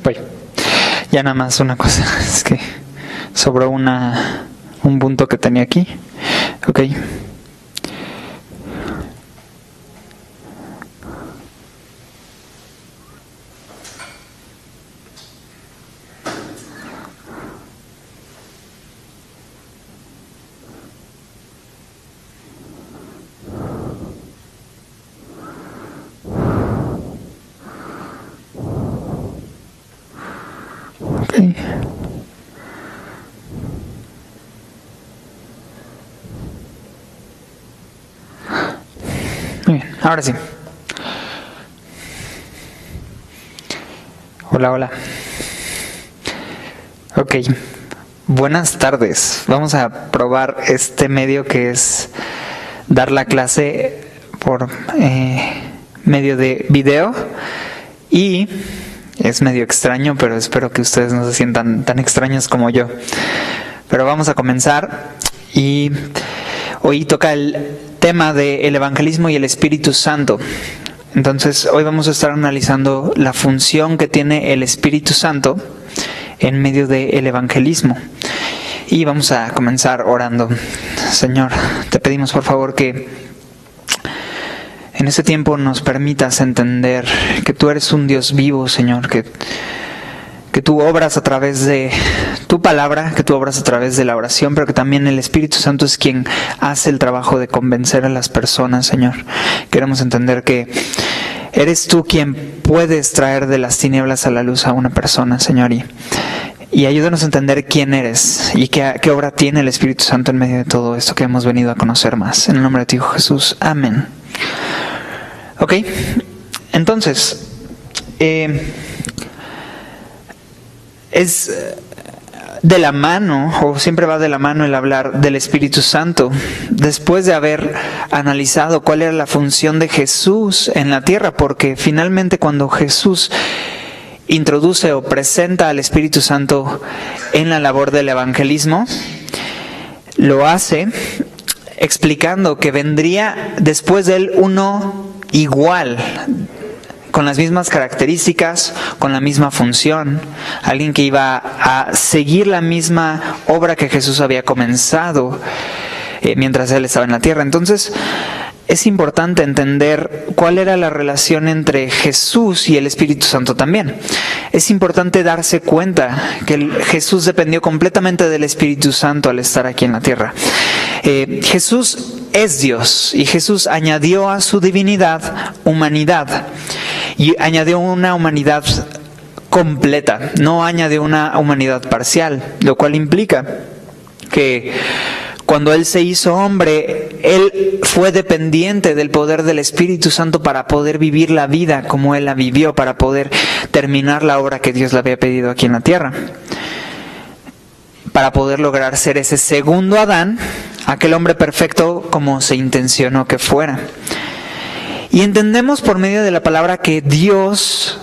Voy. Ya nada más una cosa, es que sobró un punto que tenía aquí. Ok. Muy bien, ahora sí. Hola. Ok, buenas tardes. Vamos a probar este medio que es dar la clase por medio de video. Y es medio extraño, pero espero que ustedes no se sientan tan extraños como yo. Pero vamos a comenzar y hoy toca el tema del evangelismo y el Espíritu Santo. Entonces, hoy vamos a estar analizando la función que tiene el Espíritu Santo en medio del evangelismo. Y vamos a comenzar orando. Señor, te pedimos por favor que en este tiempo nos permitas entender que tú eres un Dios vivo, Señor, que tú obras a través de tu palabra, que tú obras a través de la oración, pero que también el Espíritu Santo es quien hace el trabajo de convencer a las personas, Señor. Queremos entender que eres tú quien puedes traer de las tinieblas a la luz a una persona, Señor, y ayúdanos a entender quién eres y qué obra tiene el Espíritu Santo en medio de todo esto que hemos venido a conocer más. En el nombre de ti, Jesús. Amén. Ok, entonces, es de la mano, o siempre va de la mano el hablar del Espíritu Santo, después de haber analizado cuál era la función de Jesús en la tierra, porque finalmente cuando Jesús introduce o presenta al Espíritu Santo en la labor del evangelismo, lo hace explicando que vendría después de él uno igual, con las mismas características, con la misma función, alguien que iba a seguir la misma obra que Jesús había comenzado mientras él estaba en la tierra. Entonces, es importante entender cuál era la relación entre Jesús y el Espíritu Santo también. Es importante darse cuenta que Jesús dependió completamente del Espíritu Santo al estar aquí en la tierra. Jesús es Dios y Jesús añadió a su divinidad humanidad y añadió una humanidad completa, no añadió una humanidad parcial, lo cual implica que cuando Él se hizo hombre, Él fue dependiente del poder del Espíritu Santo para poder vivir la vida como Él la vivió, para poder terminar la obra que Dios le había pedido aquí en la tierra, para poder lograr ser ese segundo Adán, aquel hombre perfecto como se intencionó que fuera. Y entendemos por medio de la palabra que Dios,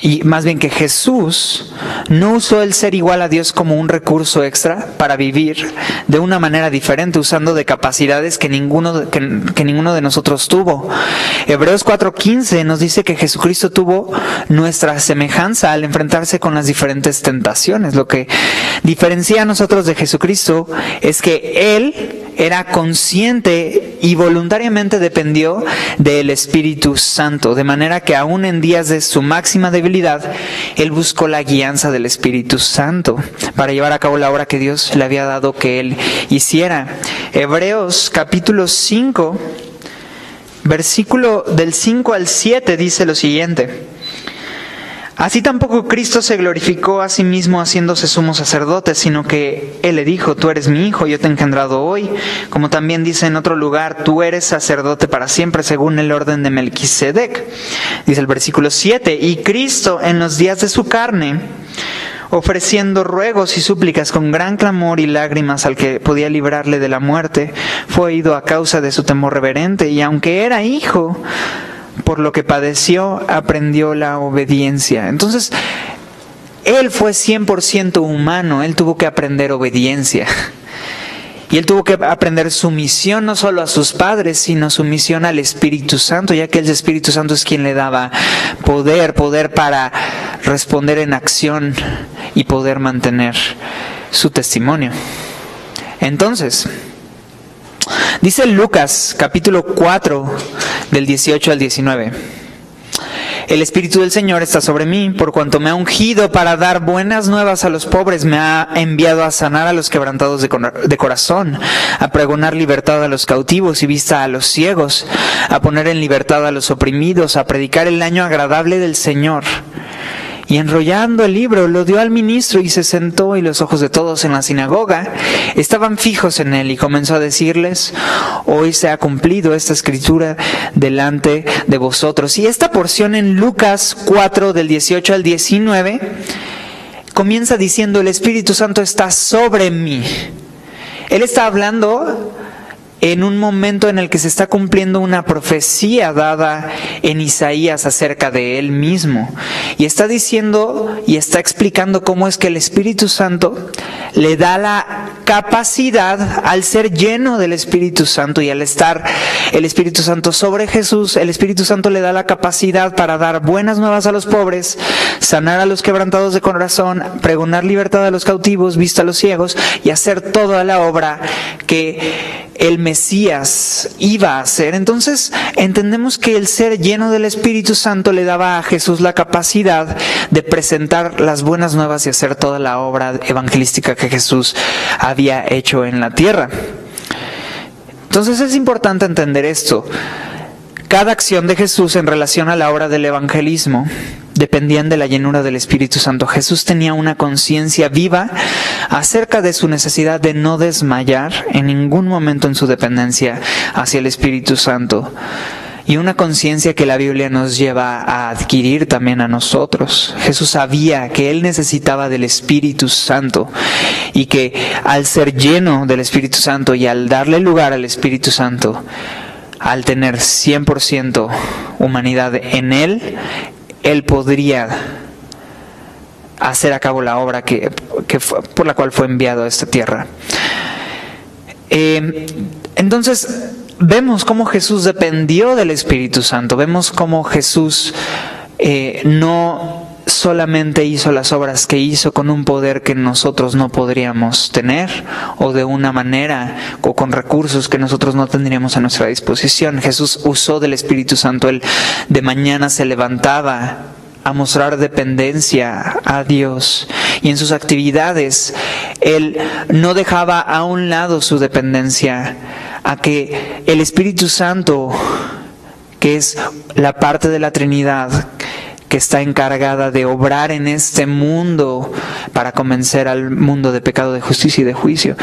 y más bien que Jesús, no usó el ser igual a Dios como un recurso extra para vivir de una manera diferente, usando de capacidades que ninguno de nosotros tuvo. Hebreos 4:15 nos dice que Jesucristo tuvo nuestra semejanza al enfrentarse con las diferentes tentaciones. Lo que diferencia a nosotros de Jesucristo es que Él era consciente y voluntariamente dependió del Espíritu Santo, de manera que aún en días de su máxima debilidad, Él buscó la guianza del Espíritu Santo para llevar a cabo la obra que Dios le había dado que Él hiciera. Hebreos capítulo 5, versículo del 5 al 7 dice lo siguiente: Así tampoco Cristo se glorificó a sí mismo haciéndose sumo sacerdote, sino que Él le dijo: Tú eres mi hijo, yo te he engendrado hoy. Como también dice en otro lugar: Tú eres sacerdote para siempre según el orden de Melquisedec. Dice el versículo 7: Y Cristo en los días de su carne, ofreciendo ruegos y súplicas con gran clamor y lágrimas al que podía librarle de la muerte, fue oído a causa de su temor reverente, y aunque era hijo, por lo que padeció, aprendió la obediencia. Entonces, Él fue 100% humano, Él tuvo que aprender obediencia. Y Él tuvo que aprender sumisión no solo a sus padres, sino sumisión al Espíritu Santo, ya que el Espíritu Santo es quien le daba poder para responder en acción y poder mantener su testimonio. Entonces, dice Lucas capítulo 4 del 18 al 19. El Espíritu del Señor está sobre mí, por cuanto me ha ungido para dar buenas nuevas a los pobres, me ha enviado a sanar a los quebrantados de corazón, a pregonar libertad a los cautivos y vista a los ciegos, a poner en libertad a los oprimidos, a predicar el año agradable del Señor. Y enrollando el libro, lo dio al ministro y se sentó, y los ojos de todos en la sinagoga estaban fijos en él, y comenzó a decirles: hoy se ha cumplido esta escritura delante de vosotros. Y esta porción en Lucas 4 del 18 al 19 comienza diciendo: el Espíritu Santo está sobre mí. Él está hablando en un momento en el que se está cumpliendo una profecía dada en Isaías acerca de él mismo. Y está diciendo y está explicando cómo es que el Espíritu Santo le da la capacidad, al ser lleno del Espíritu Santo y al estar el Espíritu Santo sobre Jesús, el Espíritu Santo le da la capacidad para dar buenas nuevas a los pobres, sanar a los quebrantados de corazón, pregonar libertad a los cautivos, vista a los ciegos, y hacer toda la obra que el Mesías iba a hacer. Entonces entendemos que el ser lleno del Espíritu Santo le daba a Jesús la capacidad de presentar las buenas nuevas y hacer toda la obra evangelística que Jesús había hecho en la tierra. Entonces es importante entender esto. Cada acción de Jesús en relación a la obra del evangelismo dependían de la llenura del Espíritu Santo. Jesús tenía una conciencia viva acerca de su necesidad de no desmayar en ningún momento en su dependencia hacia el Espíritu Santo. Y una conciencia que la Biblia nos lleva a adquirir también a nosotros. Jesús sabía que Él necesitaba del Espíritu Santo y que al ser lleno del Espíritu Santo y al darle lugar al Espíritu Santo, al tener 100% humanidad en Él, Él podría hacer a cabo la obra por la cual fue enviado a esta tierra. Entonces, vemos cómo Jesús dependió del Espíritu Santo. Vemos cómo Jesús no solamente hizo las obras que hizo con un poder que nosotros no podríamos tener, o de una manera o con recursos que nosotros no tendríamos a nuestra disposición. Jesús usó del Espíritu Santo. Él de mañana se levantaba a mostrar dependencia a Dios, y en sus actividades Él no dejaba a un lado su dependencia a que el Espíritu Santo, que es la parte de la Trinidad que está encargada de obrar en este mundo para convencer al mundo de pecado, de justicia y de juicio,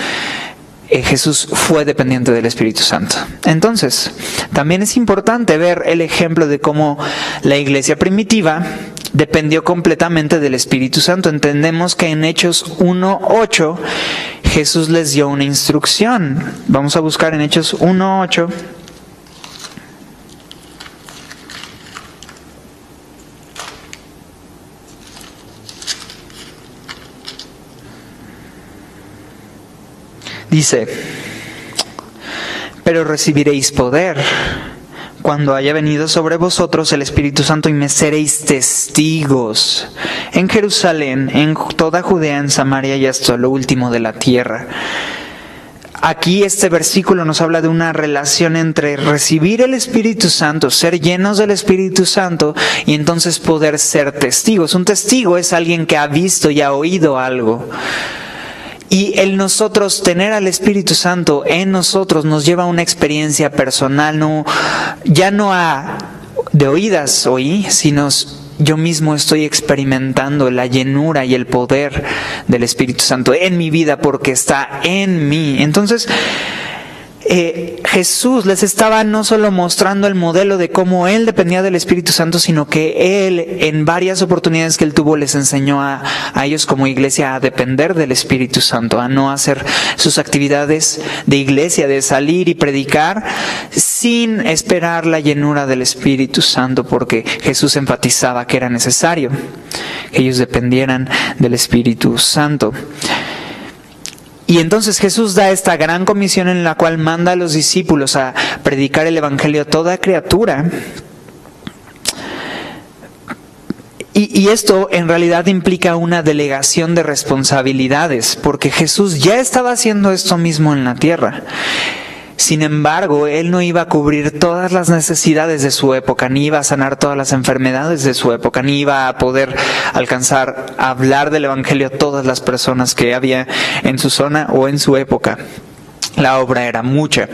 Jesús fue dependiente del Espíritu Santo. Entonces, también es importante ver el ejemplo de cómo la iglesia primitiva dependió completamente del Espíritu Santo. Entendemos que en Hechos 1:8 Jesús les dio una instrucción. Vamos a buscar en Hechos 1:8. Dice: pero recibiréis poder cuando haya venido sobre vosotros el Espíritu Santo, y me seréis testigos en Jerusalén, en toda Judea, en Samaria y hasta lo último de la tierra. Aquí este versículo nos habla de una relación entre recibir el Espíritu Santo, ser llenos del Espíritu Santo, y entonces poder ser testigos. Un testigo es alguien que ha visto y ha oído algo. Y el nosotros tener al Espíritu Santo en nosotros nos lleva a una experiencia personal, ya no de oídas oí, sino yo mismo estoy experimentando la llenura y el poder del Espíritu Santo en mi vida porque está en mí. Entonces, Jesús les estaba no solo mostrando el modelo de cómo Él dependía del Espíritu Santo, sino que Él, en varias oportunidades que Él tuvo, les enseñó a ellos como iglesia a depender del Espíritu Santo, a no hacer sus actividades de iglesia, de salir y predicar sin esperar la llenura del Espíritu Santo, porque Jesús enfatizaba que era necesario que ellos dependieran del Espíritu Santo. Y entonces Jesús da esta gran comisión en la cual manda a los discípulos a predicar el Evangelio a toda criatura. Y esto en realidad implica una delegación de responsabilidades, porque Jesús ya estaba haciendo esto mismo en la tierra. Sin embargo, Él no iba a cubrir todas las necesidades de su época, ni iba a sanar todas las enfermedades de su época, ni iba a poder alcanzar a hablar del Evangelio a todas las personas que había en su zona o en su época. La obra era mucha.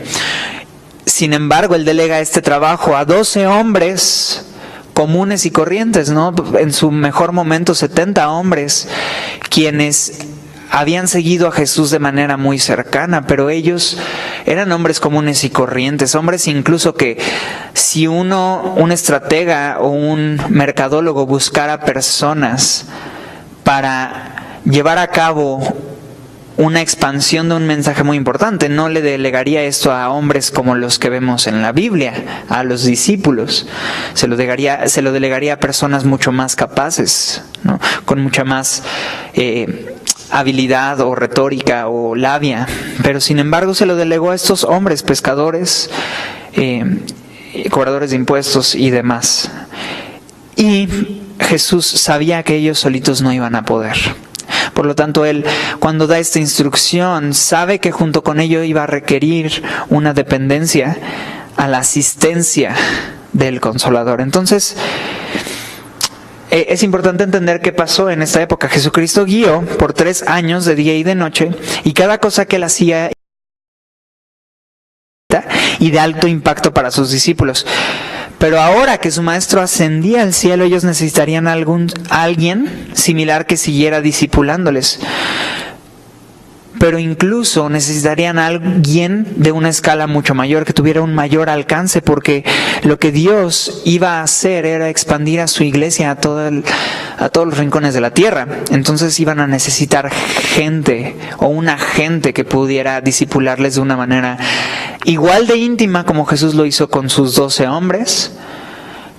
Sin embargo, Él delega este trabajo a 12 hombres comunes y corrientes, ¿no? En su mejor momento 70 hombres, quienes habían seguido a Jesús de manera muy cercana, pero ellos eran hombres comunes y corrientes, hombres incluso que si un estratega o un mercadólogo buscara personas para llevar a cabo una expansión de un mensaje muy importante, no le delegaría esto a hombres como los que vemos en la Biblia, a los discípulos. Se lo delegaría a personas mucho más capaces, ¿no? Con mucha más habilidad o retórica o labia. Pero sin embargo se lo delegó a estos hombres pescadores, cobradores de impuestos y demás. Y Jesús sabía que ellos solitos no iban a poder. Por lo tanto, Él, cuando da esta instrucción, sabe que junto con ello iba a requerir una dependencia a la asistencia del Consolador. Entonces, es importante entender qué pasó en esta época. Jesucristo guió por 3 años de día y de noche, y cada cosa que Él hacía y de alto impacto para sus discípulos. Pero ahora que su maestro ascendía al cielo, ellos necesitarían alguien similar que siguiera discipulándoles. Pero incluso necesitarían a alguien de una escala mucho mayor, que tuviera un mayor alcance, porque lo que Dios iba a hacer era expandir a su iglesia a todos los rincones de la tierra. Entonces iban a necesitar gente o una gente que pudiera discipularles de una manera igual de íntima como Jesús lo hizo con sus 12 hombres,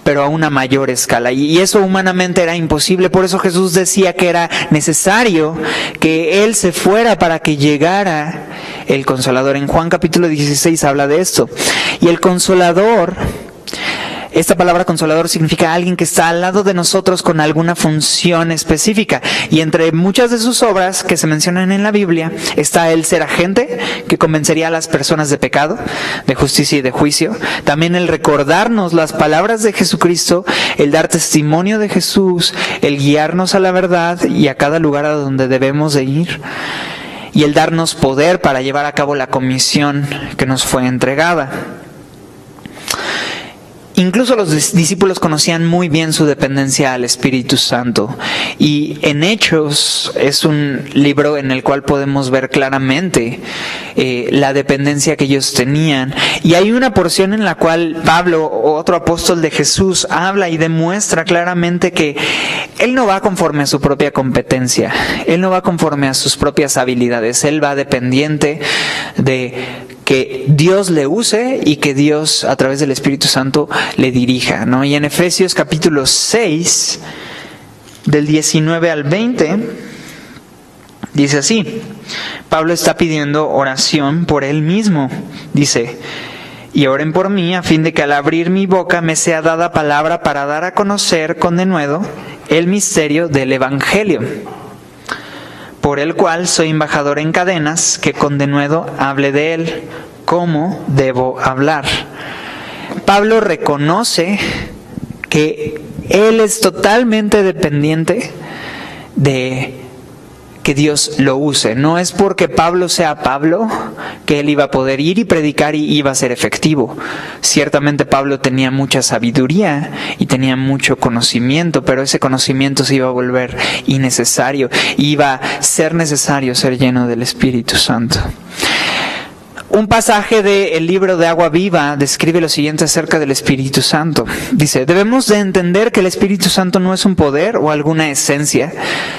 pero a una mayor escala. Y eso humanamente era imposible. Por eso Jesús decía que era necesario que Él se fuera para que llegara el Consolador. En Juan capítulo 16 habla de esto. Y el Consolador, esta palabra Consolador significa alguien que está al lado de nosotros con alguna función específica. Y entre muchas de sus obras que se mencionan en la Biblia está el ser agente, que convencería a las personas de pecado, de justicia y de juicio. También el recordarnos las palabras de Jesucristo, el dar testimonio de Jesús, el guiarnos a la verdad y a cada lugar a donde debemos de ir. Y el darnos poder para llevar a cabo la comisión que nos fue entregada. Incluso los discípulos conocían muy bien su dependencia al Espíritu Santo. Y en Hechos es un libro en el cual podemos ver claramente la dependencia que ellos tenían. Y hay una porción en la cual Pablo, otro apóstol de Jesús, habla y demuestra claramente que Él no va conforme a su propia competencia. Él no va conforme a sus propias habilidades. Él va dependiente de que Dios le use y que Dios a través del Espíritu Santo le dirija, ¿no? Y en Efesios capítulo 6, del 19 al 20, dice así. Pablo está pidiendo oración por él mismo. Dice: y oren por mí a fin de que al abrir mi boca me sea dada palabra para dar a conocer con denuedo el misterio del Evangelio, por el cual soy embajador en cadenas, que con denuedo hable de él, cómo debo hablar. Pablo reconoce que él es totalmente dependiente de que Dios lo use. No es porque Pablo sea Pablo que él iba a poder ir y predicar y iba a ser efectivo. Ciertamente Pablo tenía mucha sabiduría y tenía mucho conocimiento, pero ese conocimiento se iba a volver innecesario. Iba a ser necesario ser lleno del Espíritu Santo. Un pasaje del libro de Agua Viva describe lo siguiente acerca del Espíritu Santo. Dice: debemos de entender que el Espíritu Santo no es un poder o alguna esencia,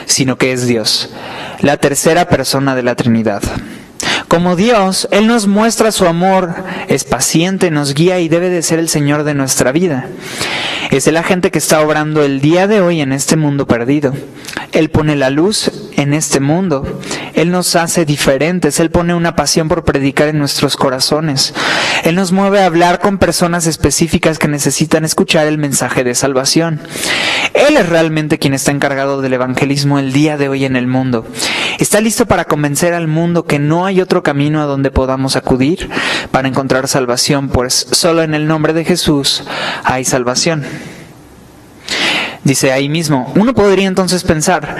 sino que es Dios, la tercera persona de la Trinidad. Como Dios, Él nos muestra su amor, es paciente, nos guía y debe de ser el Señor de nuestra vida. Es el agente que está obrando el día de hoy en este mundo perdido. Él pone la luz en este mundo. Él nos hace diferentes. Él pone una pasión por predicar en nuestros corazones. Él nos mueve a hablar con personas específicas que necesitan escuchar el mensaje de salvación. Él es realmente quien está encargado del evangelismo el día de hoy en el mundo. Está listo para convencer al mundo que no hay otro camino a donde podamos acudir para encontrar salvación, pues solo en el nombre de Jesús hay salvación. Dice ahí mismo, uno podría entonces pensar,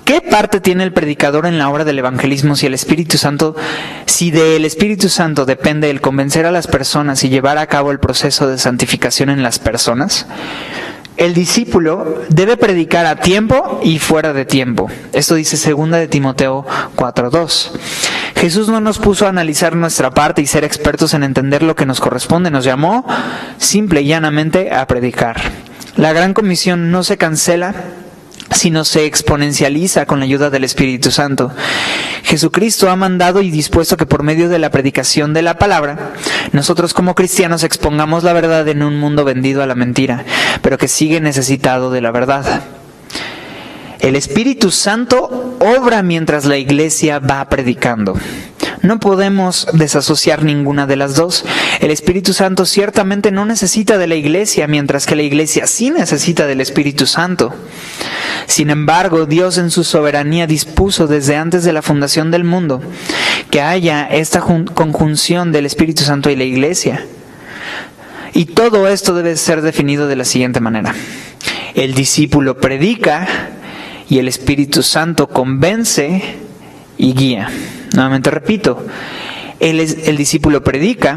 ¿qué parte tiene el predicador en la obra del evangelismo si del Espíritu Santo depende el convencer a las personas y llevar a cabo el proceso de santificación en las personas? El discípulo debe predicar a tiempo y fuera de tiempo. Esto dice 2 de Timoteo 4:2. Jesús no nos puso a analizar nuestra parte y ser expertos en entender lo que nos corresponde. Nos llamó simple y llanamente a predicar. La gran comisión no se cancela, sino se exponencializa con la ayuda del Espíritu Santo. Jesucristo ha mandado y dispuesto que por medio de la predicación de la palabra, nosotros como cristianos expongamos la verdad en un mundo vendido a la mentira, pero que sigue necesitado de la verdad. El Espíritu Santo obra mientras la iglesia va predicando. No podemos desasociar ninguna de las dos. El Espíritu Santo ciertamente no necesita de la iglesia, mientras que la iglesia sí necesita del Espíritu Santo. Sin embargo, Dios en su soberanía dispuso desde antes de la fundación del mundo que haya esta conjunción del Espíritu Santo y la iglesia. Y todo esto debe ser definido de la siguiente manera. El discípulo predica y el Espíritu Santo convence y guía. Nuevamente repito, el discípulo predica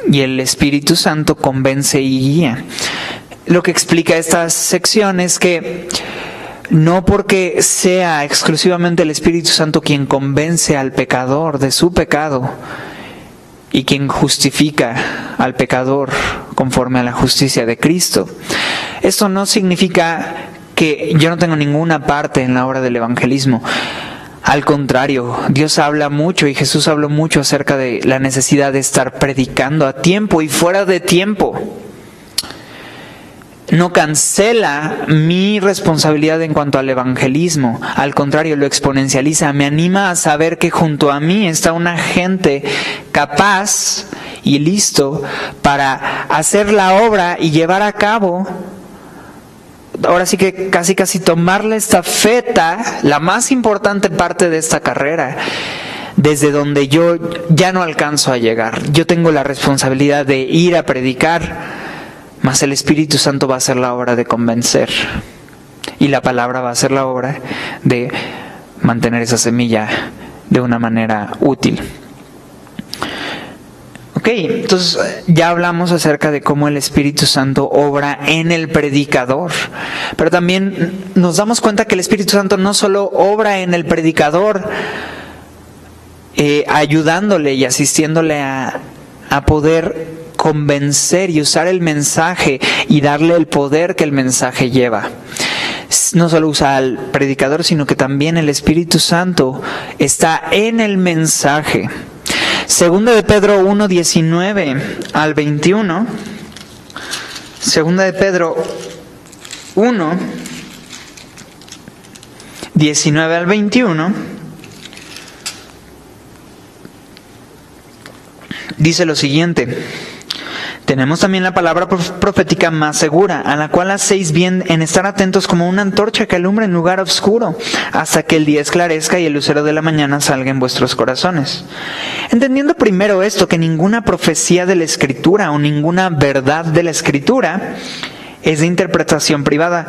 y el Espíritu Santo convence y guía. Lo que explica esta sección es que no porque sea exclusivamente el Espíritu Santo quien convence al pecador de su pecado y quien justifica al pecador conforme a la justicia de Cristo. Esto no significa que yo no tengo ninguna parte en la obra del evangelismo. Al contrario, Dios habla mucho y Jesús habló mucho acerca de la necesidad de estar predicando a tiempo y fuera de tiempo. No cancela mi responsabilidad en cuanto al evangelismo. Al contrario, lo exponencializa. Me anima a saber que junto a mí está una gente capaz y listo para hacer la obra y llevar a cabo. Ahora sí que casi tomar la estafeta, la más importante parte de esta carrera, desde donde yo ya no alcanzo a llegar. Yo tengo la responsabilidad de ir a predicar, mas el Espíritu Santo va a hacer la obra de convencer. Y la palabra va a hacer la obra de mantener esa semilla de una manera útil. Ok, entonces ya hablamos acerca de cómo el Espíritu Santo obra en el predicador, pero también nos damos cuenta que el Espíritu Santo no solo obra en el predicador, ayudándole y asistiéndole a poder convencer y usar el mensaje y darle el poder que el mensaje lleva. No solo usa al predicador, sino que también el Espíritu Santo está en el mensaje. Segunda de Pedro 1, 19 al 21. Segunda de Pedro 1, 19 al 21. Dice lo siguiente. Tenemos también la palabra profética más segura, a la cual hacéis bien en estar atentos como una antorcha que alumbra en lugar oscuro, hasta que el día esclarezca y el lucero de la mañana salga en vuestros corazones. Entendiendo primero esto, que ninguna profecía de la Escritura o ninguna verdad de la Escritura es de interpretación privada,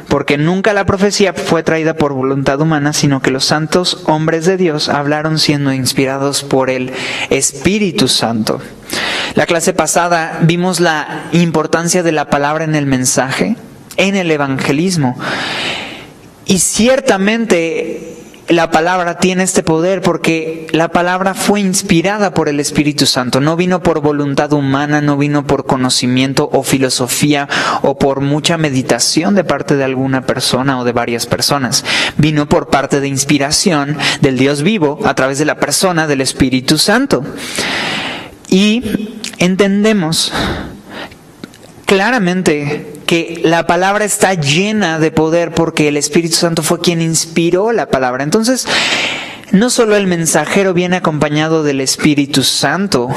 porque nunca la profecía fue traída por voluntad humana, sino que los santos hombres de Dios hablaron siendo inspirados por el Espíritu Santo. La clase pasada vimos la importancia de la palabra en el mensaje, en el evangelismo. Y ciertamente la palabra tiene este poder porque la palabra fue inspirada por el Espíritu Santo. No vino por voluntad humana, no vino por conocimiento o filosofía o por mucha meditación de parte de alguna persona o de varias personas. Vino por parte de inspiración del Dios vivo a través de la persona del Espíritu Santo. Y entendemos claramente que la palabra está llena de poder porque el Espíritu Santo fue quien inspiró la palabra. Entonces, no solo el mensajero viene acompañado del Espíritu Santo,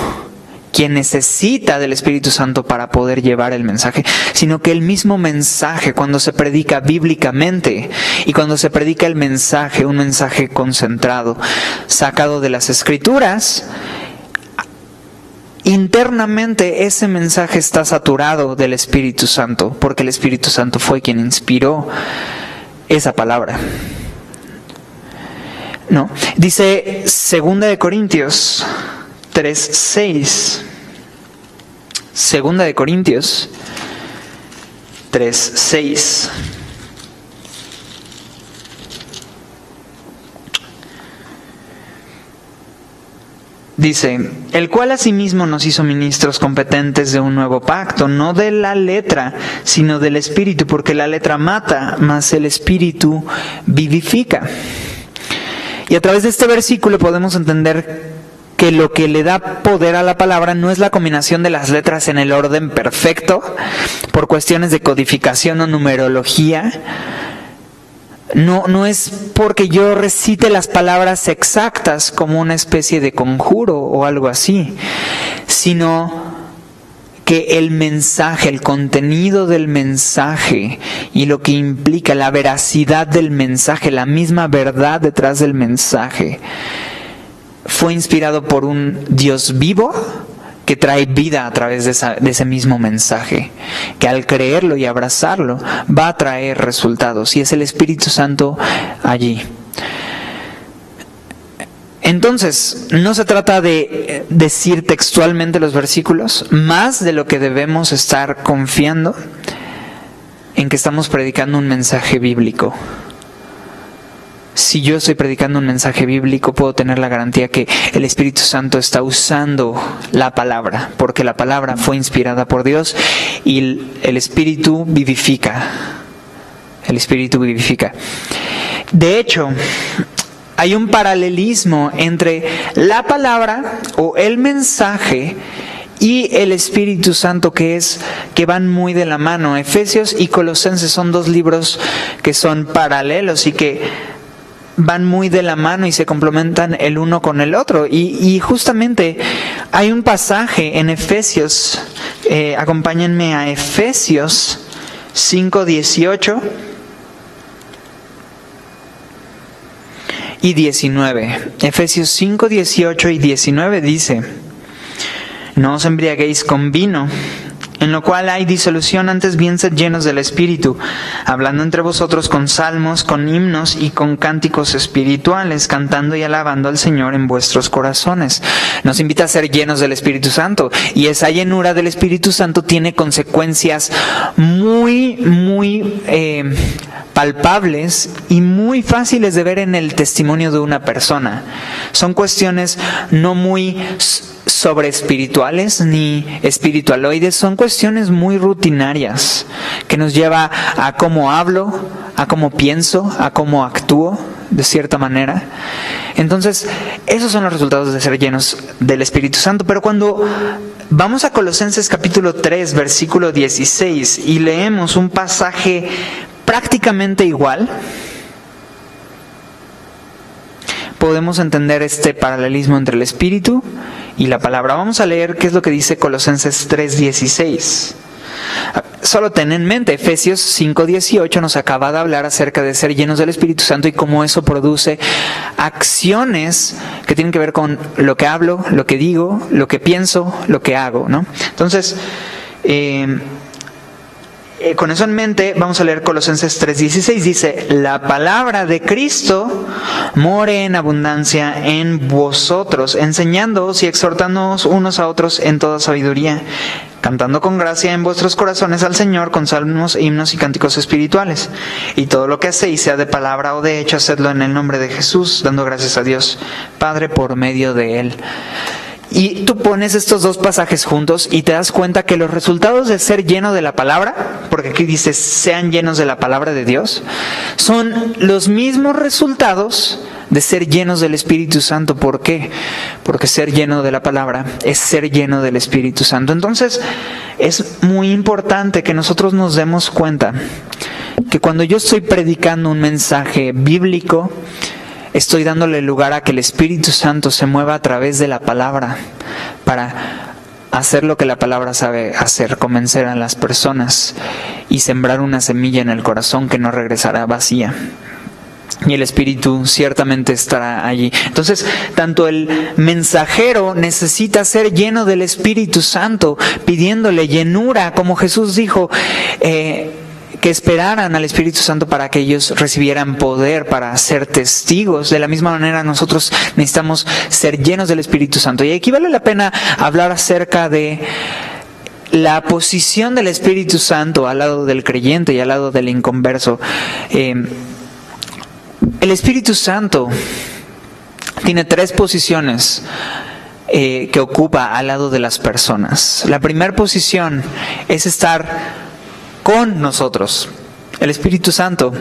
quien necesita del Espíritu Santo para poder llevar el mensaje, sino que el mismo mensaje, cuando se predica bíblicamente y cuando se predica el mensaje, un mensaje concentrado, sacado de las Escrituras, internamente ese mensaje está saturado del Espíritu Santo, porque el Espíritu Santo fue quien inspiró esa palabra. No, dice 2 Corintios 3:6. 2 Corintios 3:6. Dice, el cual asimismo nos hizo ministros competentes de un nuevo pacto, no de la letra, sino del Espíritu, porque la letra mata, mas el Espíritu vivifica. Y a través de este versículo podemos entender que lo que le da poder a la palabra no es la combinación de las letras en el orden perfecto, por cuestiones de codificación o numerología. No es porque yo recite las palabras exactas como una especie de conjuro o algo así, sino que el mensaje, el contenido del mensaje y lo que implica la veracidad del mensaje, la misma verdad detrás del mensaje, fue inspirado por un Dios vivo que trae vida a través de ese mismo mensaje, que al creerlo y abrazarlo va a traer resultados, y es el Espíritu Santo allí. Entonces, no se trata de decir textualmente los versículos, más de lo que debemos estar confiando en que estamos predicando un mensaje bíblico. Si yo estoy predicando un mensaje bíblico, puedo tener la garantía que el Espíritu Santo está usando la palabra, porque la palabra fue inspirada por Dios y el Espíritu vivifica. El Espíritu vivifica. De hecho, hay un paralelismo entre la palabra o el mensaje y el Espíritu Santo que van muy de la mano. Efesios y Colosenses son dos libros que son paralelos y que van muy de la mano y se complementan el uno con el otro. Y justamente hay un pasaje en Efesios, acompáñenme a Efesios 5:18 y 19. Efesios 5:18 y 19 dice: no os embriaguéis con vino, en lo cual hay disolución, antes bien sed llenos del Espíritu, hablando entre vosotros con salmos, con himnos y con cánticos espirituales, cantando y alabando al Señor en vuestros corazones. Nos invita a ser llenos del Espíritu Santo, y esa llenura del Espíritu Santo tiene consecuencias muy palpables y muy fáciles de ver en el testimonio de una persona. Son cuestiones no muy sobre espirituales ni espiritualoides, son cuestiones muy rutinarias que nos lleva a cómo hablo, a cómo pienso, a cómo actúo de cierta manera. Entonces, esos son los resultados de ser llenos del Espíritu Santo. Pero cuando vamos a Colosenses capítulo 3, versículo 16, y leemos un pasaje prácticamente igual, podemos entender este paralelismo entre el Espíritu y la palabra. Vamos a leer qué es lo que dice Colosenses 3:16. Solo ten en mente, Efesios 5:18 nos acaba de hablar acerca de ser llenos del Espíritu Santo y cómo eso produce acciones que tienen que ver con lo que hablo, lo que digo, lo que pienso, lo que hago, ¿no? Entonces, con eso en mente, vamos a leer Colosenses 3:16. Dice: la palabra de Cristo more en abundancia en vosotros, enseñándoos y exhortándoos unos a otros en toda sabiduría, cantando con gracia en vuestros corazones al Señor con salmos, himnos y cánticos espirituales. Y todo lo que hacéis, sea de palabra o de hecho, hacedlo en el nombre de Jesús, dando gracias a Dios Padre por medio de Él. Y tú pones estos dos pasajes juntos y te das cuenta que los resultados de ser lleno de la palabra, porque aquí dice sean llenos de la palabra de Dios, son los mismos resultados de ser llenos del Espíritu Santo. ¿Por qué? Porque ser lleno de la palabra es ser lleno del Espíritu Santo. Entonces, es muy importante que nosotros nos demos cuenta que cuando yo estoy predicando un mensaje bíblico, estoy dándole lugar a que el Espíritu Santo se mueva a través de la palabra para hacer lo que la palabra sabe hacer, convencer a las personas y sembrar una semilla en el corazón que no regresará vacía. Y el Espíritu ciertamente estará allí. Entonces, tanto el mensajero necesita ser lleno del Espíritu Santo, pidiéndole llenura, como Jesús dijo, que esperaran al Espíritu Santo para que ellos recibieran poder para ser testigos. De la misma manera, nosotros necesitamos ser llenos del Espíritu Santo. Y aquí vale la pena hablar acerca de la posición del Espíritu Santo al lado del creyente y al lado del inconverso. El Espíritu Santo tiene 3 posiciones que ocupa al lado de las personas. La primera posición es estar con nosotros. El Espíritu Santo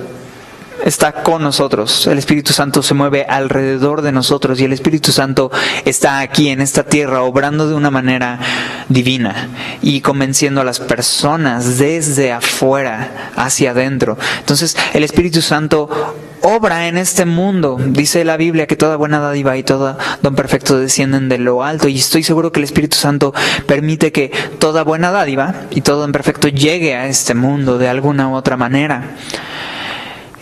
está con nosotros. El Espíritu Santo se mueve alrededor de nosotros y el Espíritu Santo está aquí en esta tierra obrando de una manera divina y convenciendo a las personas desde afuera hacia adentro. Entonces, el Espíritu Santo obra en este mundo. Dice la Biblia que toda buena dádiva y todo don perfecto descienden de lo alto, y estoy seguro que el Espíritu Santo permite que toda buena dádiva y todo don perfecto llegue a este mundo de alguna u otra manera.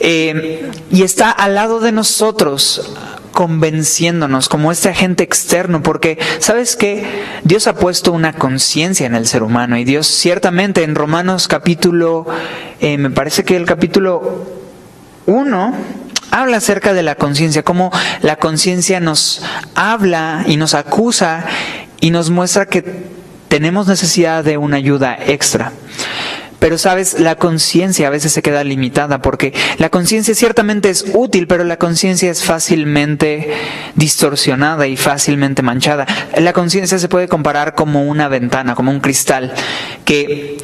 Y está al lado de nosotros, convenciéndonos como este agente externo, porque ¿sabes qué? Dios ha puesto una conciencia en el ser humano, y Dios ciertamente en Romanos capítulo, me parece que el capítulo 1 habla acerca de la conciencia, cómo la conciencia nos habla y nos acusa y nos muestra que tenemos necesidad de una ayuda extra. Pero sabes, la conciencia a veces se queda limitada, porque la conciencia ciertamente es útil, pero la conciencia es fácilmente distorsionada y fácilmente manchada. La conciencia se puede comparar como una ventana, como un cristal, que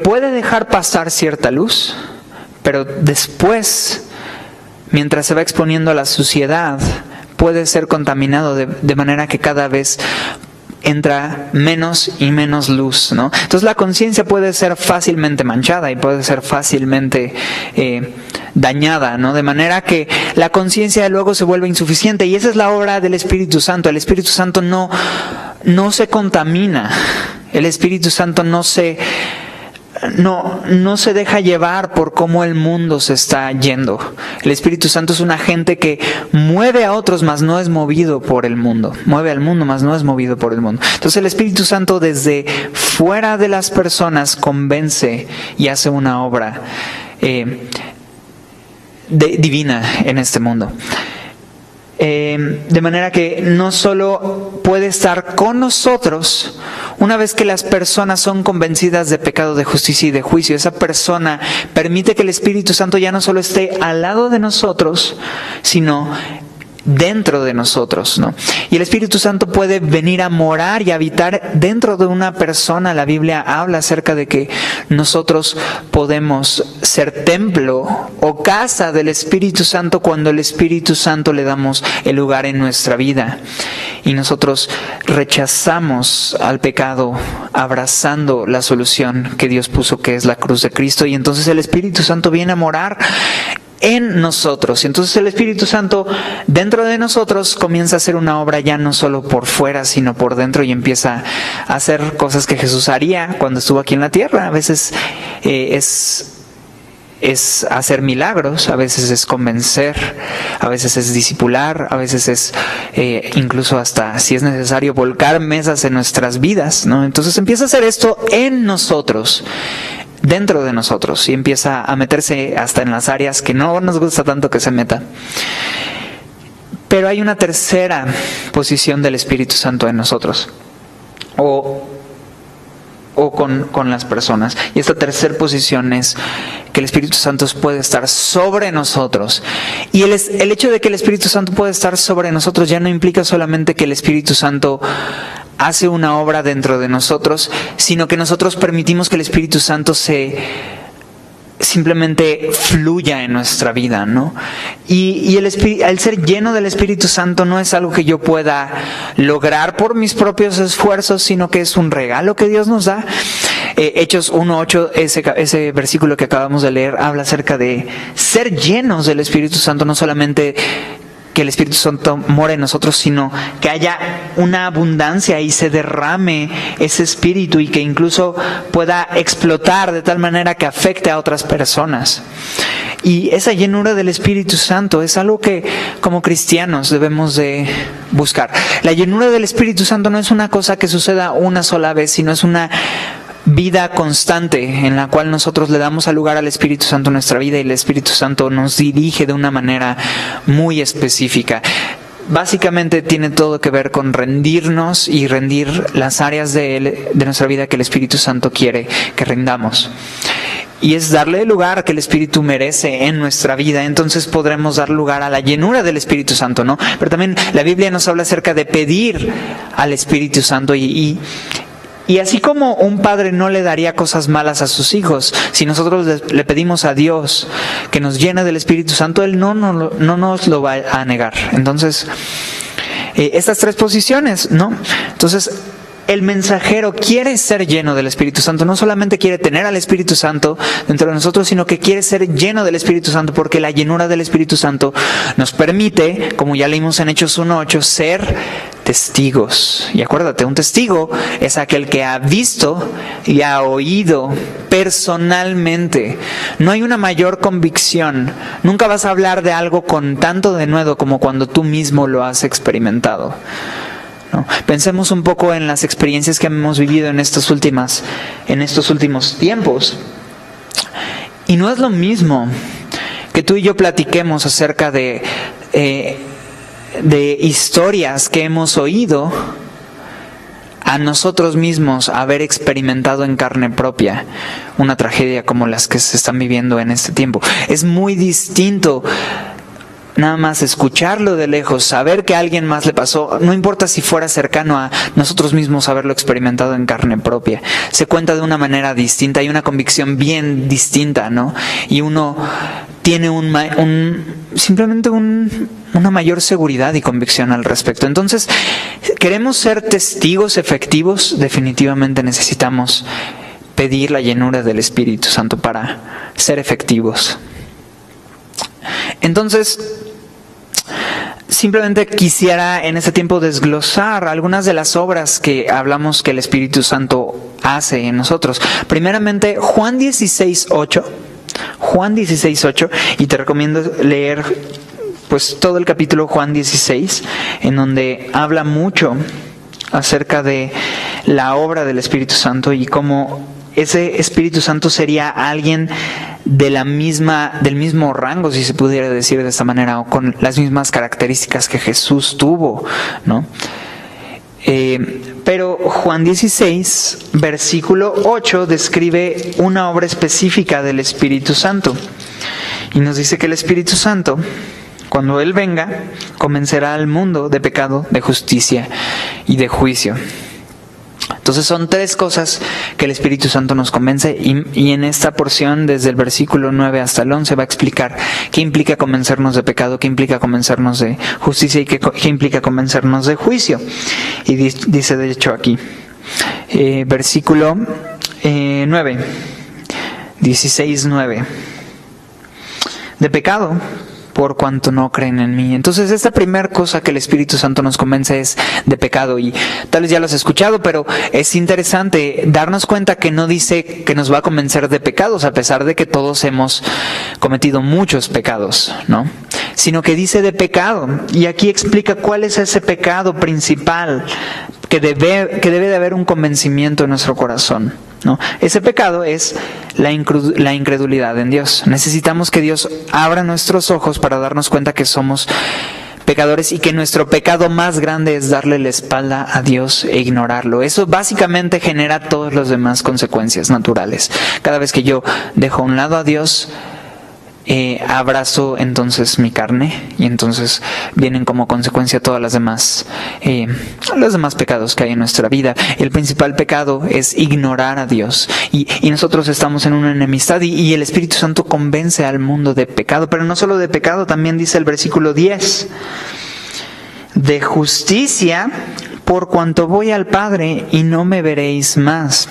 puede dejar pasar cierta luz, pero después, mientras se va exponiendo a la suciedad, puede ser contaminado de manera que cada vez entra menos y menos luz, ¿no? Entonces la conciencia puede ser fácilmente manchada y puede ser fácilmente dañada, ¿no? De manera que la conciencia luego se vuelve insuficiente, y esa es la obra del Espíritu Santo. El Espíritu Santo no se contamina. El Espíritu Santo no se deja llevar por cómo el mundo se está yendo. El Espíritu Santo es un agente que mueve a otros, mas no es movido por el mundo. Mueve al mundo, mas no es movido por el mundo. Entonces el Espíritu Santo desde fuera de las personas convence y hace una obra divina en este mundo. De manera que no solo puede estar con nosotros una vez que las personas son convencidas de pecado, de justicia y de juicio. Esa persona permite que el Espíritu Santo ya no solo esté al lado de nosotros, sino dentro de nosotros, ¿no? Y el Espíritu Santo puede venir a morar y habitar dentro de una persona. La Biblia habla acerca de que nosotros podemos ser templo o casa del Espíritu Santo cuando el Espíritu Santo le damos el lugar en nuestra vida. Y nosotros rechazamos al pecado abrazando la solución que Dios puso, que es la cruz de Cristo. Y entonces el Espíritu Santo viene a morar en nosotros. Y entonces el Espíritu Santo dentro de nosotros comienza a hacer una obra ya no solo por fuera, sino por dentro, y empieza a hacer cosas que Jesús haría cuando estuvo aquí en la tierra. A veces es hacer milagros, a veces es convencer, a veces es discipular, a veces es incluso hasta, si es necesario, volcar mesas en nuestras vidas, ¿no? Entonces empieza a hacer esto en nosotros, dentro de nosotros, y empieza a meterse hasta en las áreas que no nos gusta tanto que se meta. Pero hay una tercera posición del Espíritu Santo en nosotros, o con las personas. Y esta tercera posición es que el Espíritu Santo puede estar sobre nosotros. Y el hecho de que el Espíritu Santo puede estar sobre nosotros ya no implica solamente que el Espíritu Santo hace una obra dentro de nosotros, sino que nosotros permitimos que el Espíritu Santo simplemente fluya en nuestra vida, ¿no? Y el ser lleno del Espíritu Santo no es algo que yo pueda lograr por mis propios esfuerzos, sino que es un regalo que Dios nos da. Hechos 1:8, ese versículo que acabamos de leer, habla acerca de ser llenos del Espíritu Santo, no solamente que el Espíritu Santo more en nosotros, sino que haya una abundancia y se derrame ese Espíritu y que incluso pueda explotar de tal manera que afecte a otras personas. Y esa llenura del Espíritu Santo es algo que como cristianos debemos de buscar. La llenura del Espíritu Santo no es una cosa que suceda una sola vez, sino es una vida constante en la cual nosotros le damos lugar al Espíritu Santo en nuestra vida y el Espíritu Santo nos dirige de una manera muy específica. Básicamente tiene todo que ver con rendirnos y rendir las áreas de nuestra vida que el Espíritu Santo quiere que rendamos. Y es darle el lugar que el Espíritu merece en nuestra vida. Entonces podremos dar lugar a la llenura del Espíritu Santo, ¿no? Pero también la Biblia nos habla acerca de pedir al Espíritu Santo y así como un padre no le daría cosas malas a sus hijos, si nosotros le pedimos a Dios que nos llene del Espíritu Santo, Él no nos lo va a negar. Entonces, estas tres posiciones, ¿no? Entonces, el mensajero quiere ser lleno del Espíritu Santo. No solamente quiere tener al Espíritu Santo dentro de nosotros, sino que quiere ser lleno del Espíritu Santo, porque la llenura del Espíritu Santo nos permite, como ya leímos en Hechos 1:8, ser testigos. Y acuérdate, un testigo es aquel que ha visto y ha oído personalmente. No hay una mayor convicción. Nunca vas a hablar de algo con tanto denuedo como cuando tú mismo lo has experimentado, ¿no? Pensemos un poco en las experiencias que hemos vivido en estos últimos tiempos. Y no es lo mismo que tú y yo platiquemos acerca de historias que hemos oído a nosotros mismos haber experimentado en carne propia una tragedia como las que se están viviendo en este tiempo. Es muy distinto nada más escucharlo de lejos, saber que a alguien más le pasó, no importa si fuera cercano a nosotros mismos haberlo experimentado en carne propia. Se cuenta de una manera distinta, hay una convicción bien distinta, ¿no? Y uno tiene simplemente una mayor seguridad y convicción al respecto. Entonces, ¿queremos ser testigos efectivos? Definitivamente necesitamos pedir la llenura del Espíritu Santo para ser efectivos. Entonces, simplemente quisiera en este tiempo desglosar algunas de las obras que hablamos que el Espíritu Santo hace en nosotros. Primeramente, Juan 16:8, y te recomiendo leer pues todo el capítulo Juan 16, en donde habla mucho acerca de la obra del Espíritu Santo y cómo ese Espíritu Santo sería alguien del mismo rango, si se pudiera decir de esta manera, o con las mismas características que Jesús tuvo, ¿no? Pero Juan 16, versículo 8, describe una obra específica del Espíritu Santo. Y nos dice que el Espíritu Santo, cuando Él venga, convencerá al mundo de pecado, de justicia y de juicio. Entonces son tres cosas que el Espíritu Santo nos convence y en esta porción, desde el versículo 9 hasta el 11, va a explicar qué implica convencernos de pecado, qué implica convencernos de justicia y qué implica convencernos de juicio. Y dice de hecho aquí, versículo 9, 16:9, de pecado, por cuanto no creen en mí. Entonces esta primera cosa que el Espíritu Santo nos convence es de pecado, y tal vez ya lo has escuchado, pero es interesante darnos cuenta que no dice que nos va a convencer de pecados, a pesar de que todos hemos cometido muchos pecados, ¿no? Sino que dice de pecado, y aquí explica cuál es ese pecado principal que debe de haber un convencimiento en nuestro corazón, ¿no? Ese pecado es la incredulidad en Dios. Necesitamos que Dios abra nuestros ojos para darnos cuenta que somos pecadores y que nuestro pecado más grande es darle la espalda a Dios e ignorarlo. Eso básicamente genera todas las demás consecuencias naturales. Cada vez que yo dejo a un lado a Dios, abrazo entonces mi carne, y entonces vienen como consecuencia todas las demás los demás pecados que hay en nuestra vida. El principal pecado es ignorar a Dios, y nosotros estamos en una enemistad, y el Espíritu Santo convence al mundo de pecado, pero no solo de pecado, también dice el versículo 10, de justicia, por cuanto voy al Padre y no me veréis más.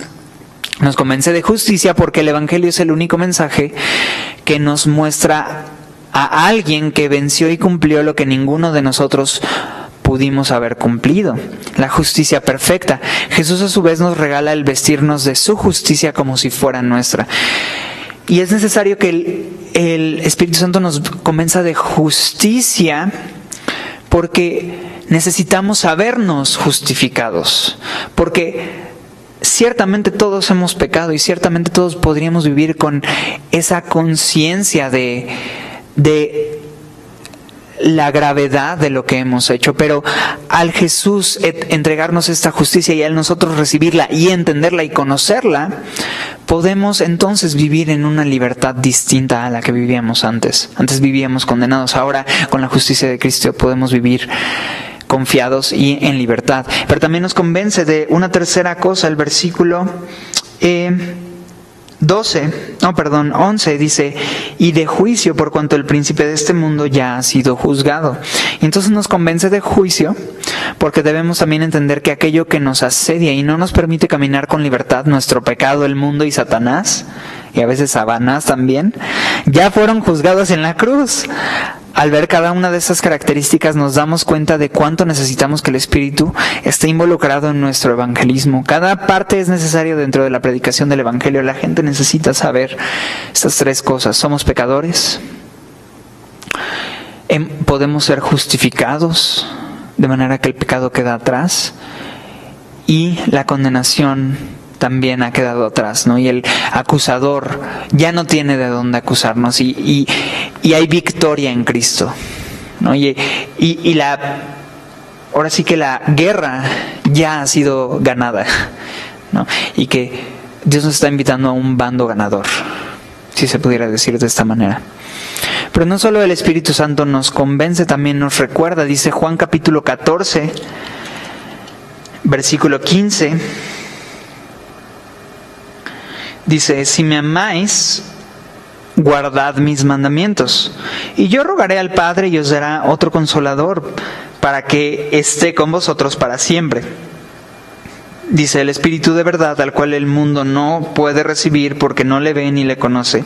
Nos convence de justicia porque el Evangelio es el único mensaje que nos muestra a alguien que venció y cumplió lo que ninguno de nosotros pudimos haber cumplido, la justicia perfecta. Jesús a su vez nos regala el vestirnos de su justicia como si fuera nuestra. Y es necesario que el Espíritu Santo nos convenza de justicia porque necesitamos sabernos justificados, porque ciertamente todos hemos pecado y ciertamente todos podríamos vivir con esa conciencia de la gravedad de lo que hemos hecho, pero al Jesús entregarnos esta justicia y al nosotros recibirla y entenderla y conocerla, podemos entonces vivir en una libertad distinta a la que vivíamos antes. Antes vivíamos condenados, ahora con la justicia de Cristo podemos vivir confiados y en libertad. Pero también nos convence de una tercera cosa, el versículo 11 dice, y de juicio por cuanto el príncipe de este mundo ya ha sido juzgado. Y entonces nos convence de juicio porque debemos también entender que aquello que nos asedia y no nos permite caminar con libertad, nuestro pecado, el mundo y Satanás, y a veces Sabanás también, ya fueron juzgados en la cruz. Al ver cada una de estas características nos damos cuenta de cuánto necesitamos que el Espíritu esté involucrado en nuestro evangelismo. Cada parte es necesaria dentro de la predicación del Evangelio. La gente necesita saber estas tres cosas. Somos pecadores, podemos ser justificados de manera que el pecado queda atrás y la condenación también ha quedado atrás, ¿no? Y el acusador ya no tiene de dónde acusarnos y hay victoria en Cristo, ¿no? Ahora sí que la guerra ya ha sido ganada, ¿no? Y que Dios nos está invitando a un bando ganador, si se pudiera decir de esta manera. Pero no solo el Espíritu Santo nos convence, también nos recuerda. Dice Juan capítulo 14, versículo 15. Dice, si me amáis, guardad mis mandamientos. Y yo rogaré al Padre y os dará otro consolador para que esté con vosotros para siempre. Dice, el Espíritu de verdad, al cual el mundo no puede recibir porque no le ve ni le conoce.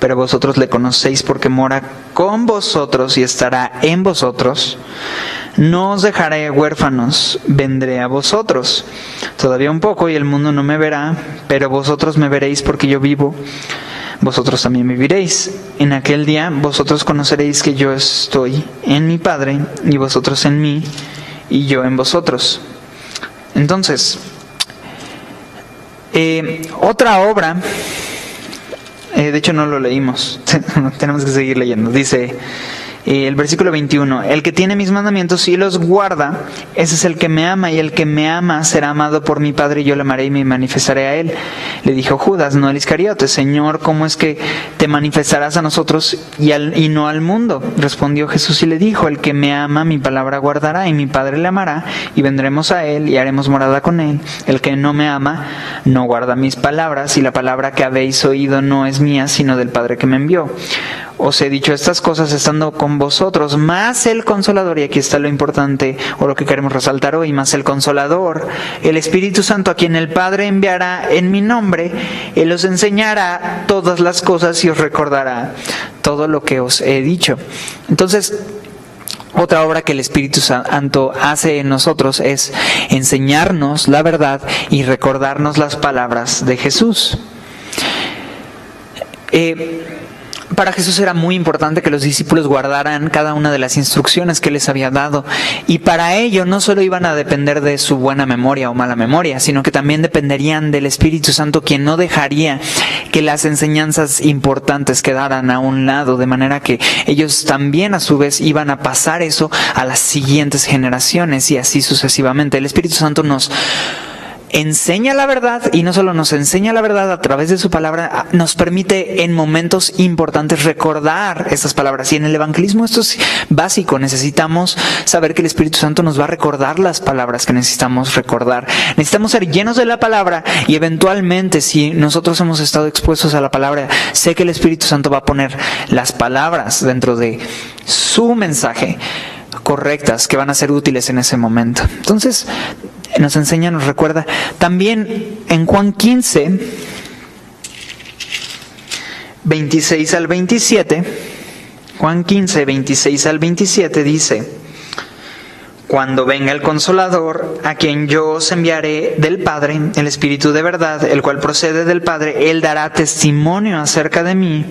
Pero vosotros le conocéis porque mora con vosotros y estará en vosotros. No os dejaré huérfanos, vendré a vosotros. Todavía un poco y el mundo no me verá, pero vosotros me veréis porque yo vivo. Vosotros también viviréis. En aquel día vosotros conoceréis que yo estoy en mi Padre y vosotros en mí y yo en vosotros. Entonces, otra obra, de hecho no lo leímos, tenemos que seguir leyendo. Dice el versículo 21, el que tiene mis mandamientos y los guarda, ese es el que me ama, y el que me ama será amado por mi Padre, y yo le amaré y me manifestaré a él. Le dijo Judas, no el Iscariote, Señor, ¿cómo es que te manifestarás a nosotros y no al mundo? Respondió Jesús y le dijo, el que me ama mi palabra guardará, y mi Padre le amará, y vendremos a él y haremos morada con él. El que no me ama no guarda mis palabras, y la palabra que habéis oído no es mía, sino del Padre que me envió. Os he dicho estas cosas estando con vosotros, más el Consolador, y aquí está lo importante o lo que queremos resaltar hoy, más el Consolador, el Espíritu Santo, a quien el Padre enviará en mi nombre, Él os enseñará todas las cosas y os recordará todo lo que os he dicho. Entonces, otra obra que el Espíritu Santo hace en nosotros es enseñarnos la verdad y recordarnos las palabras de Jesús. Para Jesús era muy importante que los discípulos guardaran cada una de las instrucciones que les había dado, y para ello no solo iban a depender de su buena memoria o mala memoria, sino que también dependerían del Espíritu Santo, quien no dejaría que las enseñanzas importantes quedaran a un lado, de manera que ellos también a su vez iban a pasar eso a las siguientes generaciones y así sucesivamente. El Espíritu Santo nos enseña la verdad, y no solo nos enseña la verdad a través de su palabra, nos permite en momentos importantes recordar esas palabras. Y en el evangelismo esto es básico, necesitamos saber que el Espíritu Santo nos va a recordar las palabras que necesitamos recordar. Necesitamos ser llenos de la palabra, y eventualmente, si nosotros hemos estado expuestos a la palabra, sé que el Espíritu Santo va a poner las palabras dentro de su mensaje correctas, que van a ser útiles en ese momento. Entonces, nos enseña, nos recuerda. También en Juan 15, 26 al 27, Juan 15, 26 al 27 dice: cuando venga el Consolador, a quien yo os enviaré del Padre, el Espíritu de verdad, el cual procede del Padre, Él dará testimonio acerca de mí,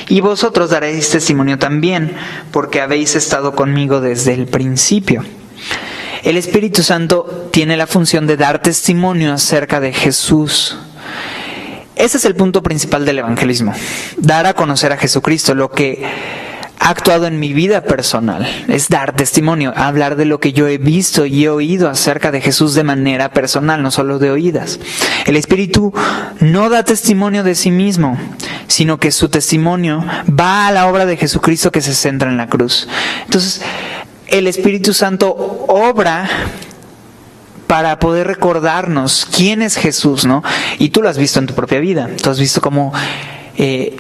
y vosotros daréis testimonio también, porque habéis estado conmigo desde el principio. El Espíritu Santo tiene la función de dar testimonio acerca de Jesús. Ese es el punto principal del evangelismo: dar a conocer a Jesucristo, lo que ha actuado en mi vida personal. Es dar testimonio, hablar de lo que yo he visto y he oído acerca de Jesús de manera personal, no solo de oídas. El Espíritu no da testimonio de sí mismo, sino que su testimonio va a la obra de Jesucristo que se centra en la cruz. Entonces, el Espíritu Santo obra para poder recordarnos quién es Jesús, ¿no? Y tú lo has visto en tu propia vida. Tú has visto cómo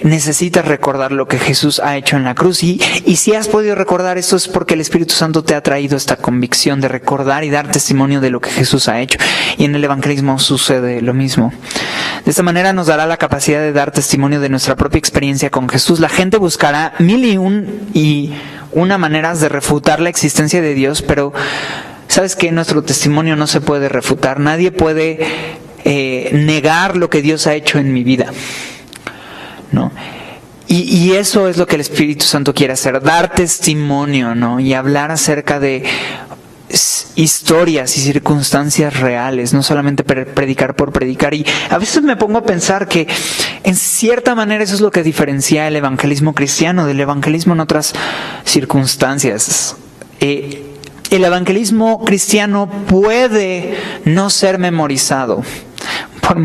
necesitas recordar lo que Jesús ha hecho en la cruz. Y si has podido recordar esto, es porque el Espíritu Santo te ha traído esta convicción de recordar y dar testimonio de lo que Jesús ha hecho. Y en el evangelismo sucede lo mismo. De esta manera nos dará la capacidad de dar testimonio de nuestra propia experiencia con Jesús. La gente buscará mil y una maneras de refutar la existencia de Dios, pero ¿sabes qué? Nuestro testimonio no se puede refutar. Nadie puede negar lo que Dios ha hecho en mi vida, ¿no? Y eso es lo que el Espíritu Santo quiere hacer: dar testimonio, ¿no? Y hablar acerca de historias y circunstancias reales, no solamente predicar por predicar. Y a veces me pongo a pensar que en cierta manera eso es lo que diferencia el evangelismo cristiano del evangelismo en otras circunstancias. El evangelismo cristiano puede no ser memorizado.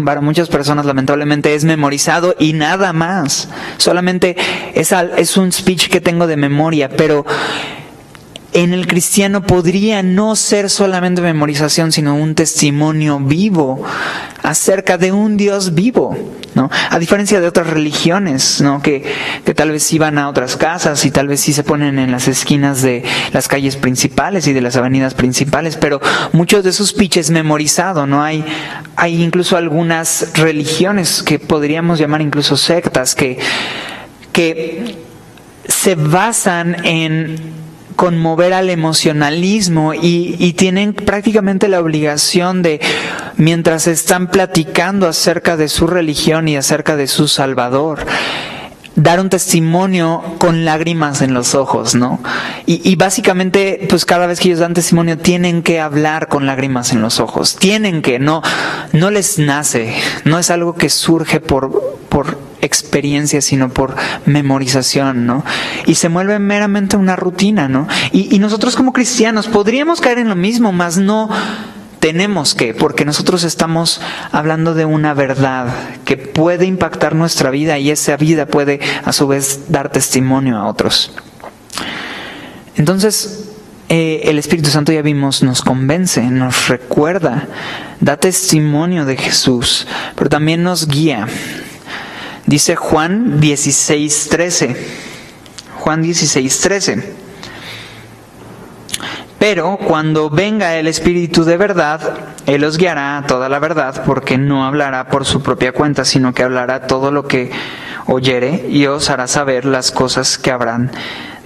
Para muchas personas, lamentablemente, es memorizado y nada más. Solamente es un speech que tengo de memoria, pero en el cristiano podría no ser solamente memorización, sino un testimonio vivo acerca de un Dios vivo, ¿no? A diferencia de otras religiones, ¿no? Que tal vez sí van a otras casas y tal vez sí se ponen en las esquinas de las calles principales y de las avenidas principales, pero muchos de esos speeches memorizado, ¿no? Hay incluso algunas religiones que podríamos llamar incluso sectas que se basan en conmover al emocionalismo y tienen prácticamente la obligación de, mientras están platicando acerca de su religión y acerca de su Salvador, dar un testimonio con lágrimas en los ojos, ¿no? Y básicamente, pues cada vez que ellos dan testimonio tienen que hablar con lágrimas en los ojos. Tienen que, no les nace, no es algo que surge por experiencia, sino por memorización, ¿no? Y se vuelve meramente una rutina, ¿no? Y nosotros como cristianos podríamos caer en lo mismo, mas no tenemos que, porque nosotros estamos hablando de una verdad que puede impactar nuestra vida y esa vida puede a su vez dar testimonio a otros. Entonces, el Espíritu Santo, ya vimos, nos convence, nos recuerda, da testimonio de Jesús, pero también nos guía. Dice Juan 16:13. Juan 16:13. Pero cuando venga el Espíritu de verdad, Él os guiará a toda la verdad, porque no hablará por su propia cuenta, sino que hablará todo lo que oyere y os hará saber las cosas que habrán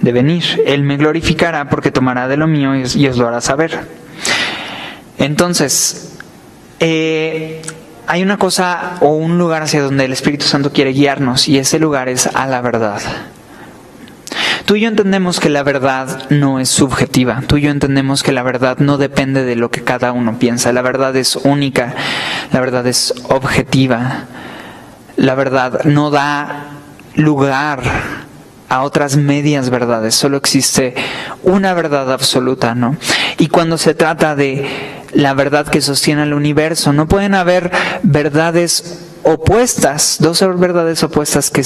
de venir. Él me glorificará porque tomará de lo mío y os lo hará saber. Entonces, hay una cosa o un lugar hacia donde el Espíritu Santo quiere guiarnos, y ese lugar es a la verdad. Tú y yo entendemos que la verdad no es subjetiva. Tú y yo entendemos que la verdad no depende de lo que cada uno piensa. La verdad es única, la verdad es objetiva. La verdad no da lugar a otras medias verdades. Solo existe una verdad absoluta, ¿no? Y cuando se trata de la verdad que sostiene el universo, no pueden haber verdades opuestas, dos verdades opuestas que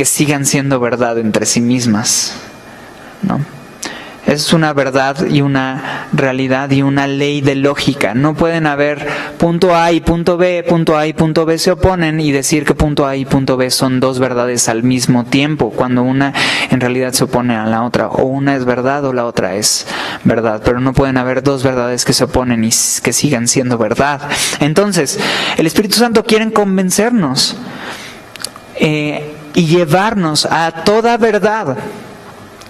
sigan siendo verdad entre sí mismas, ¿no? Es una verdad y una realidad y una ley de lógica. No pueden haber punto A y punto B, punto A y punto B se oponen y decir que punto A y punto B son dos verdades al mismo tiempo, cuando una en realidad se opone a la otra. O una es verdad o la otra es verdad, pero no pueden haber dos verdades que se oponen y que sigan siendo verdad. Entonces, el Espíritu Santo quiere convencernos y llevarnos a toda verdad,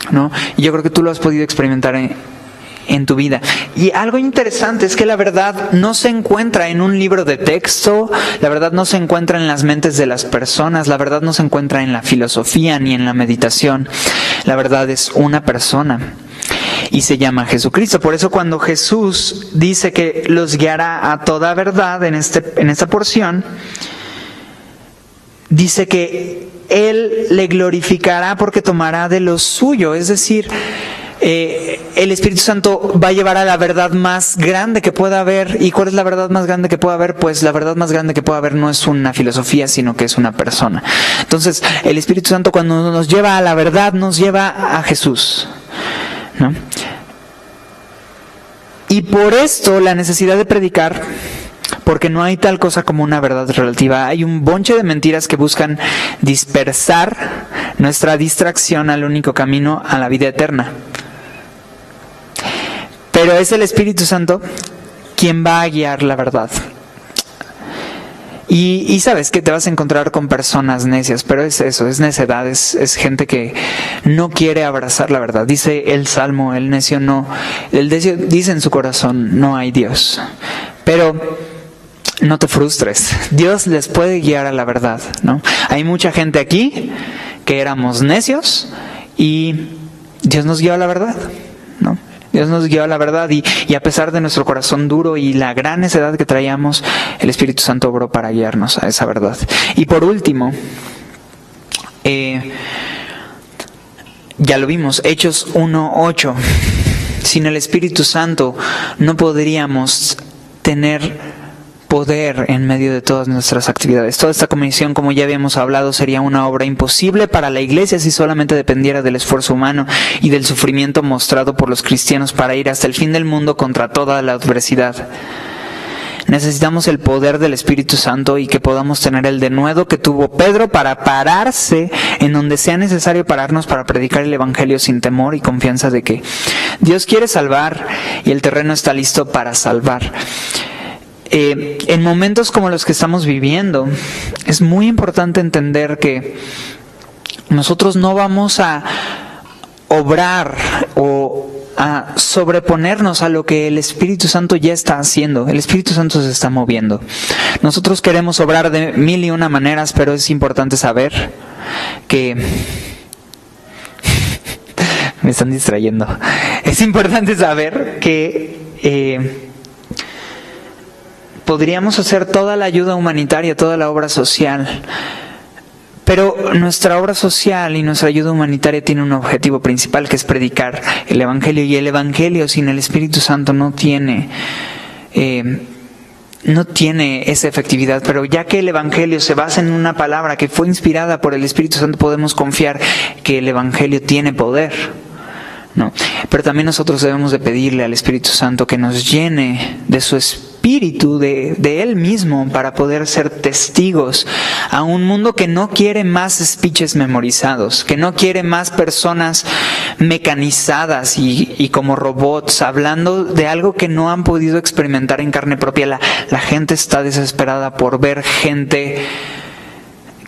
¿no? Y yo creo que tú lo has podido experimentar en tu vida. Y algo interesante es que la verdad no se encuentra en un libro de texto, la verdad no se encuentra en las mentes de las personas, la verdad no se encuentra en la filosofía ni en la meditación. La verdad es una persona y se llama Jesucristo. Por eso cuando Jesús dice que los guiará a toda verdad en esta porción, dice que Él le glorificará porque tomará de lo suyo, es decir, el Espíritu Santo va a llevar a la verdad más grande que pueda haber. ¿Y cuál es la verdad más grande que pueda haber? Pues la verdad más grande que pueda haber no es una filosofía, sino que es una persona. Entonces, el Espíritu Santo cuando nos lleva a la verdad, nos lleva a Jesús, ¿no? Y por esto la necesidad de predicar, porque no hay tal cosa como una verdad relativa. Hay un bonche de mentiras que buscan dispersar nuestra distracción al único camino a la vida eterna. Pero es el Espíritu Santo quien va a guiar la verdad. Y sabes que te vas a encontrar con personas necias, pero es eso, es necedad, es gente que no quiere abrazar la verdad. Dice el Salmo, el necio dice en su corazón, no hay Dios. Pero no te frustres, Dios les puede guiar a la verdad, ¿no? Hay mucha gente aquí que éramos necios y Dios nos guió a la verdad, ¿no? Dios nos guió a la verdad y a pesar de nuestro corazón duro y la gran necedad que traíamos, el Espíritu Santo obró para guiarnos a esa verdad. Y por último, ya lo vimos, Hechos 1:8. Sin el Espíritu Santo no podríamos tener poder en medio de todas nuestras actividades. Toda esta comisión, como ya habíamos hablado, sería una obra imposible para la Iglesia si solamente dependiera del esfuerzo humano y del sufrimiento mostrado por los cristianos para ir hasta el fin del mundo contra toda la adversidad. Necesitamos el poder del Espíritu Santo y que podamos tener el denuedo que tuvo Pedro para pararse en donde sea necesario pararnos para predicar el Evangelio sin temor y confianza de que Dios quiere salvar y el terreno está listo para salvar. En momentos como los que estamos viviendo, es muy importante entender que nosotros no vamos a obrar o a sobreponernos a lo que el Espíritu Santo ya está haciendo. El Espíritu Santo se está moviendo. Nosotros queremos obrar de 1001 maneras, pero es importante saber que... me están distrayendo. Es importante saber que... podríamos hacer toda la ayuda humanitaria, toda la obra social, pero nuestra obra social y nuestra ayuda humanitaria tiene un objetivo principal, que es predicar el Evangelio, y el Evangelio sin el Espíritu Santo no tiene esa efectividad. Pero ya que el Evangelio se basa en una palabra que fue inspirada por el Espíritu Santo, podemos confiar que el Evangelio tiene poder, ¿no? Pero también nosotros debemos de pedirle al Espíritu Santo que nos llene de su Espíritu, de Él mismo, para poder ser testigos a un mundo que no quiere más speeches memorizados, que no quiere más personas mecanizadas y como robots, hablando de algo que no han podido experimentar en carne propia. La gente está desesperada por ver gente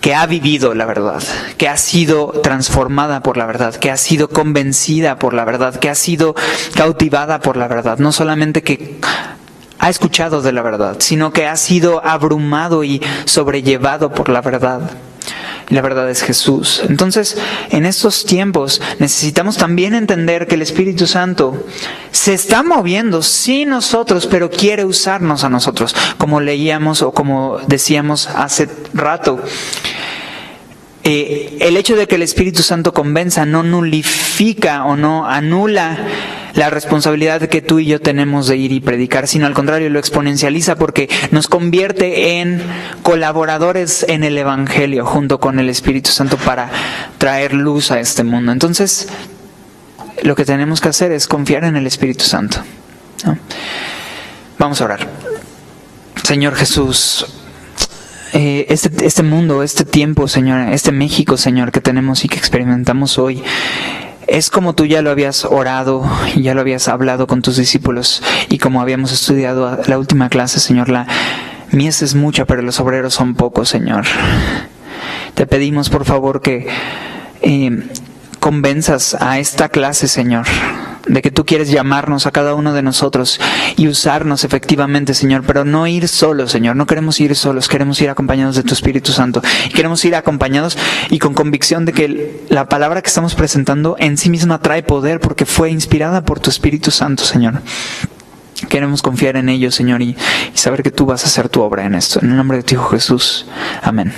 que ha vivido la verdad, que ha sido transformada por la verdad, que ha sido convencida por la verdad, que ha sido cautivada por la verdad. No solamente que ha escuchado de la verdad, sino que ha sido abrumado y sobrellevado por la verdad. Y la verdad es Jesús. Entonces, en estos tiempos necesitamos también entender que el Espíritu Santo se está moviendo sin nosotros, pero quiere usarnos a nosotros. Como leíamos o como decíamos hace rato, el hecho de que el Espíritu Santo convenza no nulifica o no anula la responsabilidad que tú y yo tenemos de ir y predicar, sino al contrario lo exponencializa, porque nos convierte en colaboradores en el Evangelio junto con el Espíritu Santo para traer luz a este mundo. Entonces, lo que tenemos que hacer es confiar en el Espíritu Santo, ¿no? Vamos a orar. Señor Jesús, este mundo, este tiempo, Señor, este México, Señor, que tenemos y que experimentamos hoy, es como tú ya lo habías orado y ya lo habías hablado con tus discípulos, y como habíamos estudiado la última clase, Señor, la mies es mucha, pero los obreros son pocos, Señor. Te pedimos, por favor, que convenzas a esta clase, Señor, de que tú quieres llamarnos a cada uno de nosotros y usarnos efectivamente, Señor, pero no ir solos, Señor. No queremos ir solos, queremos ir acompañados de tu Espíritu Santo. Y queremos ir acompañados y con convicción de que la palabra que estamos presentando en sí misma trae poder porque fue inspirada por tu Espíritu Santo, Señor. Queremos confiar en ello, Señor, y saber que tú vas a hacer tu obra en esto. En el nombre de tu Hijo Jesús. Amén.